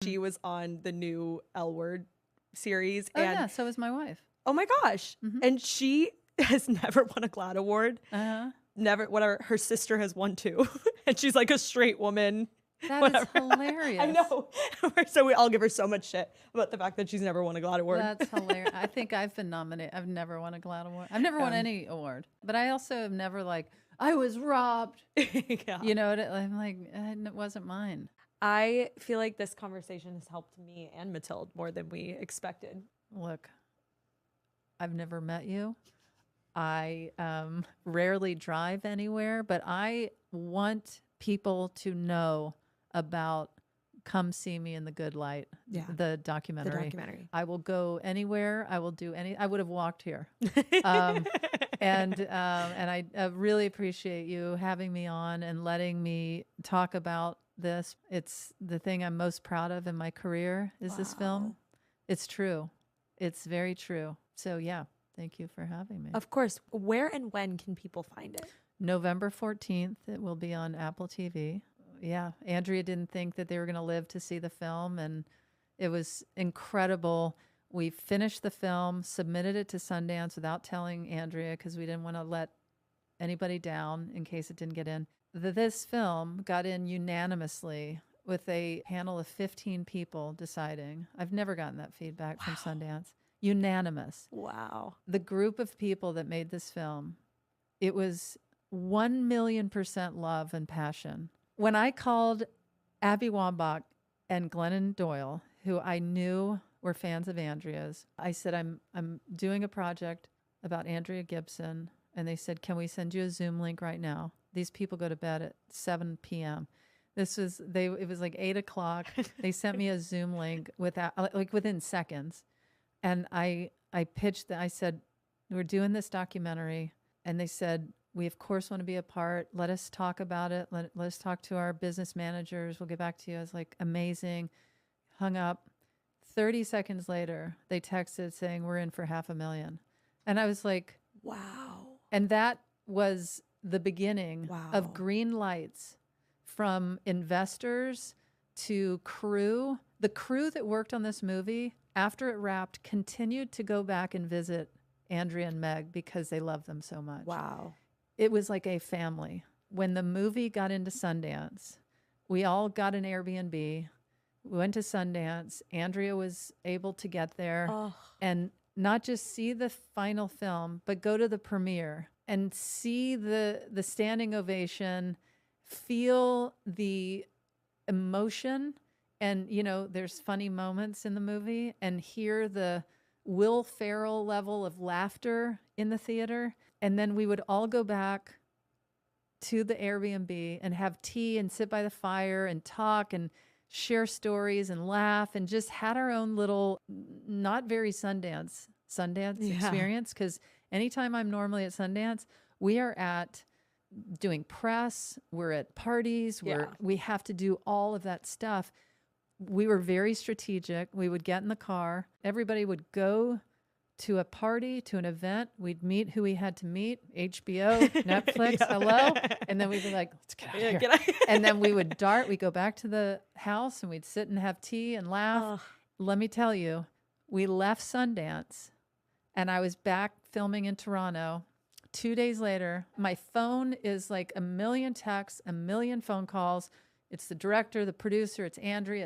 she was on the new L Word series. Oh, and yeah. So was my wife. oh my gosh. And she has never won a GLAAD award. Never, whatever. Her sister has won 2. And she's like a straight woman. That is hilarious. I know. So we all give her so much shit about the fact that she's never won a GLAAD award. That's hilarious. I think I've been nominated. I've never won a GLAAD award. I've never won any award. But I also have never like, I was robbed. Yeah. You know, I'm like, it wasn't mine. I feel like this conversation has helped me and Matilde more than we expected. Look, I've never met you. I rarely drive anywhere, but I want people to know about Come See Me in the Good Light, the documentary. I will go anywhere. I will do I would have walked here. And I really appreciate you having me on and letting me talk about this. It's the thing I'm most proud of in my career is this film. It's true. It's very true. So yeah, thank you for having me. Of course. Where and when can people find it? November 14th, it will be on Apple TV. Yeah, Andrea didn't think that they were going to live to see the film, and it was incredible. We finished the film, submitted it to Sundance without telling Andrea because we didn't want to let anybody down in case it didn't get in. This film got in unanimously with a panel of 15 people deciding. I've never gotten that feedback from Sundance. Unanimous. Wow. The group of people that made this film, it was 1,000,000% love and passion. When I called Abby Wambach and Glennon Doyle, who I knew were fans of Andrea's, I said, I'm doing a project about Andrea Gibson. And they said, can we send you a Zoom link right now? These people go to bed at 7 p.m. It was like 8 o'clock. They sent me a Zoom link within seconds. And I pitched I said, we're doing this documentary. And they said, we of course want to be a part. Let us talk about it. Let us talk to our business managers. We'll get back to you. I was like, amazing. Hung up. 30 seconds later, they texted saying, we're in for $500,000. And I was like, wow. And that was the beginning of green lights from investors to crew. The crew that worked on this movie, after it wrapped, continued to go back and visit Andrea and Meg because they love them so much. Wow. It was like a family. When the movie got into Sundance, we all got an Airbnb. We went to Sundance. Andrea was able to get there and not just see the final film, but go to the premiere and see the standing ovation, feel the emotion. And, you know, there's funny moments in the movie, and hear the Will Ferrell level of laughter in the theater. And then we would all go back to the Airbnb and have tea and sit by the fire and talk and share stories and laugh, and just had our own little, not very Sundance experience. Because anytime I'm normally at Sundance, we are at doing press, we're at parties, we have to do all of that stuff. We were very strategic. We would get in the car. Everybody would go to a party, to an event. We'd meet who we had to meet, HBO, Netflix, hello. And then we'd be like, let's get out of here. And then we would we'd go back to the house and we'd sit and have tea and laugh. Let me tell you, we left Sundance and I was back filming in Toronto. 2 days later, my phone is like 1 million texts, 1 million phone calls. It's the director, the producer, it's Andrea.